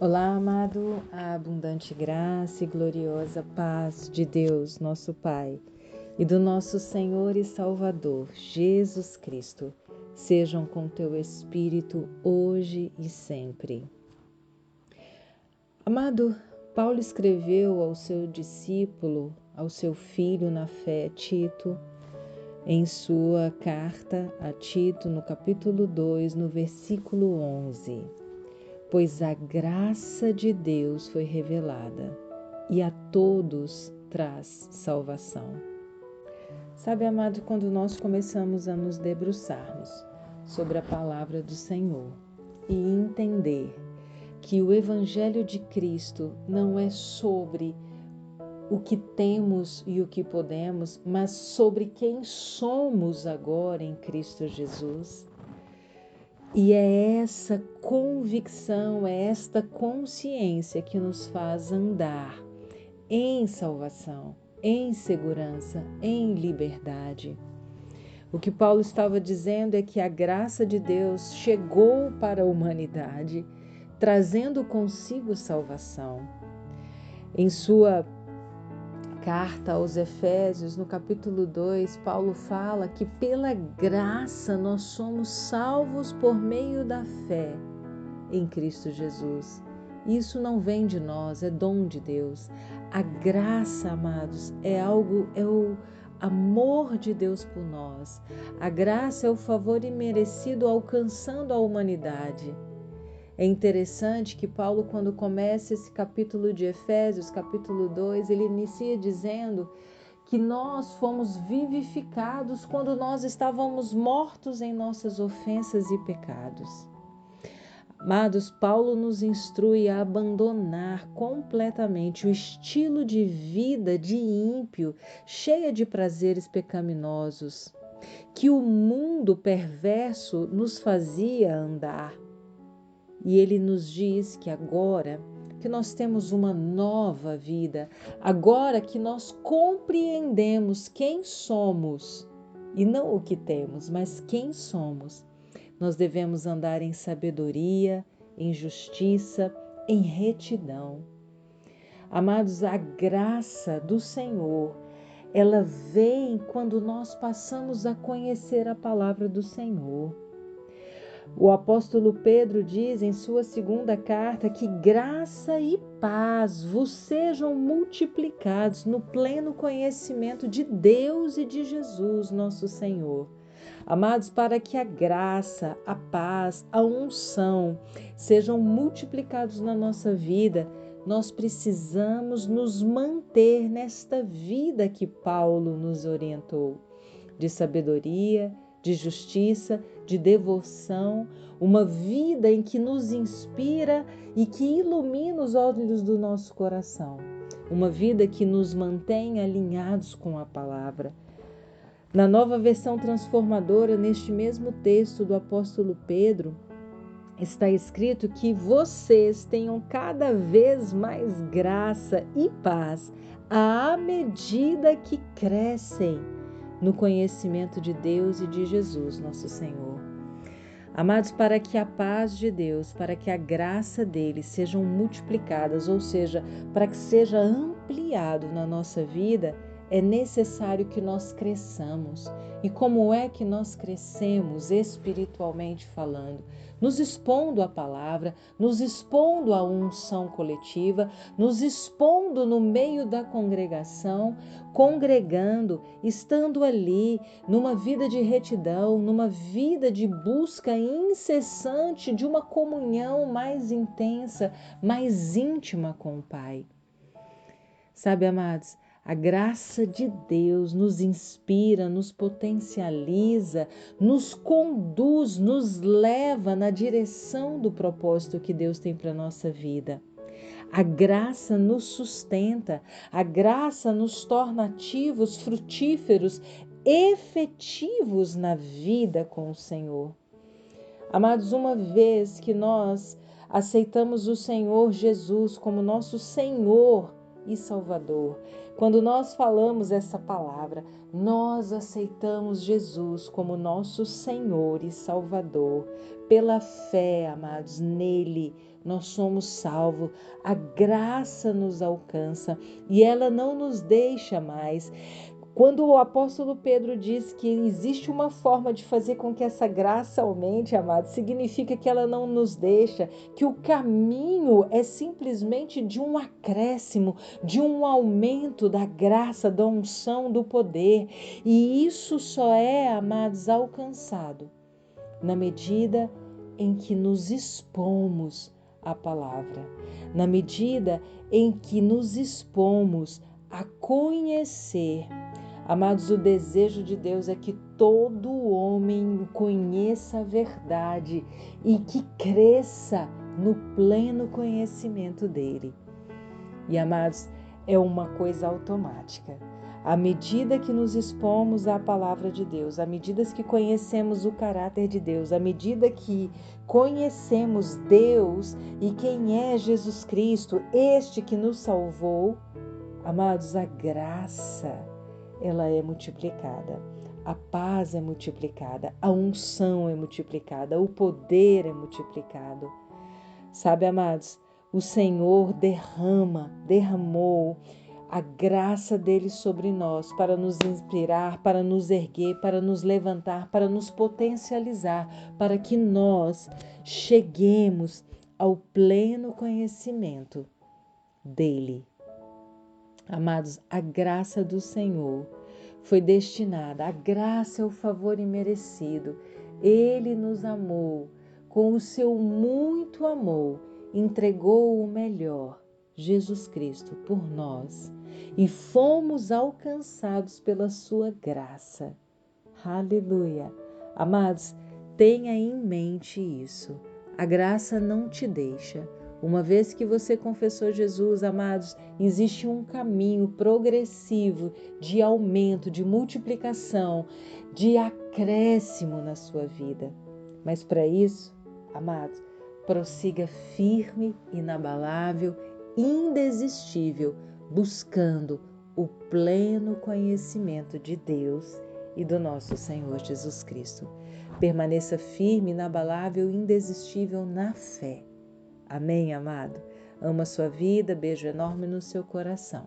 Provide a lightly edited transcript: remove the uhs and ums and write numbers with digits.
Olá, amado, a abundante graça e gloriosa paz de Deus, nosso Pai, e do nosso Senhor e Salvador, Jesus Cristo, sejam com teu Espírito hoje e sempre. Amado, Paulo escreveu ao seu discípulo, ao seu filho na fé, Tito, em sua carta a Tito, no capítulo 2, no versículo 11. Pois a graça de Deus foi revelada e a todos traz salvação. Sabe, amado, quando nós começamos a nos debruçarmos sobre a palavra do Senhor e entender que o Evangelho de Cristo não é sobre o que temos e o que podemos, mas sobre quem somos agora em Cristo Jesus. E é essa convicção, é esta consciência que nos faz andar em salvação, em segurança, em liberdade. O que Paulo estava dizendo é que a graça de Deus chegou para a humanidade, trazendo consigo salvação. Em sua carta aos Efésios, no capítulo 2, Paulo fala que pela graça nós somos salvos por meio da fé em Cristo Jesus. Isso não vem de nós, é dom de Deus. A graça, amados, é o amor de Deus por nós. A graça é o favor imerecido alcançando a humanidade. É interessante que Paulo, quando começa esse capítulo de Efésios, capítulo 2, ele inicia dizendo que nós fomos vivificados quando nós estávamos mortos em nossas ofensas e pecados. Amados, Paulo nos instrui a abandonar completamente o estilo de vida de ímpio, cheia de prazeres pecaminosos, que o mundo perverso nos fazia andar. E ele nos diz que agora que nós temos uma nova vida, agora que nós compreendemos quem somos, e não o que temos, mas quem somos, nós devemos andar em sabedoria, em justiça, em retidão. Amados, a graça do Senhor, ela vem quando nós passamos a conhecer a palavra do Senhor. O apóstolo Pedro diz em sua segunda carta que graça e paz vos sejam multiplicados no pleno conhecimento de Deus e de Jesus, nosso Senhor. Amados, para que a graça, a paz, a unção sejam multiplicados na nossa vida, nós precisamos nos manter nesta vida que Paulo nos orientou, de sabedoria, de justiça, de devoção, uma vida em que nos inspira e que ilumina os olhos do nosso coração, uma vida que nos mantém alinhados com a palavra. Na Nova Versão Transformadora, neste mesmo texto do apóstolo Pedro, está escrito que vocês tenham cada vez mais graça e paz à medida que crescem no conhecimento de Deus e de Jesus, nosso Senhor. Amados, para que a paz de Deus, para que a graça dele sejam multiplicadas, ou seja, para que seja ampliado na nossa vida, é necessário que nós cresçamos. E como é que nós crescemos espiritualmente falando? Nos expondo à palavra, nos expondo à unção coletiva, nos expondo no meio da congregação, congregando, estando ali, numa vida de retidão, numa vida de busca incessante de uma comunhão mais intensa, mais íntima com o Pai. Sabe, amados, a graça de Deus nos inspira, nos potencializa, nos conduz, nos leva na direção do propósito que Deus tem para a nossa vida. A graça nos sustenta, a graça nos torna ativos, frutíferos, efetivos na vida com o Senhor. Amados, uma vez que nós aceitamos o Senhor Jesus como nosso Senhor e Salvador, quando nós falamos essa palavra, nós aceitamos Jesus como nosso Senhor e Salvador. pela fé, amados, nele nós somos salvos, a graça nos alcança e ela não nos deixa mais. Quando o apóstolo Pedro diz que existe uma forma de fazer com que essa graça aumente, amados, significa que ela não nos deixa, que o caminho é simplesmente de um acréscimo, de um aumento da graça, da unção, do poder. E isso só é, amados, alcançado na medida em que nos expomos à palavra, na medida em que nos expomos a conhecer. Amados, o desejo de Deus é que todo homem conheça a verdade e que cresça no pleno conhecimento dele. E, amados, é uma coisa automática. À medida que nos expomos à palavra de Deus, à medida que conhecemos o caráter de Deus, à medida que conhecemos Deus e quem é Jesus Cristo, este que nos salvou, amados, a graça, ela é multiplicada, a paz é multiplicada, a unção é multiplicada, o poder é multiplicado. Sabe, amados, o Senhor derramou a graça dele sobre nós para nos inspirar, para nos erguer, para nos levantar, para nos potencializar, para que nós cheguemos ao pleno conhecimento dele. Amados, a graça do Senhor foi destinada, a graça é o favor imerecido. Ele nos amou, com o seu muito amor, entregou o melhor, Jesus Cristo, por nós, e fomos alcançados pela sua graça. Aleluia! Amados, tenha em mente isso. A graça não te deixa. Uma vez que você confessou Jesus, amados, existe um caminho progressivo de aumento, de multiplicação, de acréscimo na sua vida. Mas para isso, amados, prossiga firme, inabalável, indesistível, buscando o pleno conhecimento de Deus e do nosso Senhor Jesus Cristo. Permaneça firme, inabalável, indesistível na fé. Amém, amado? Amo a sua vida, beijo enorme no seu coração.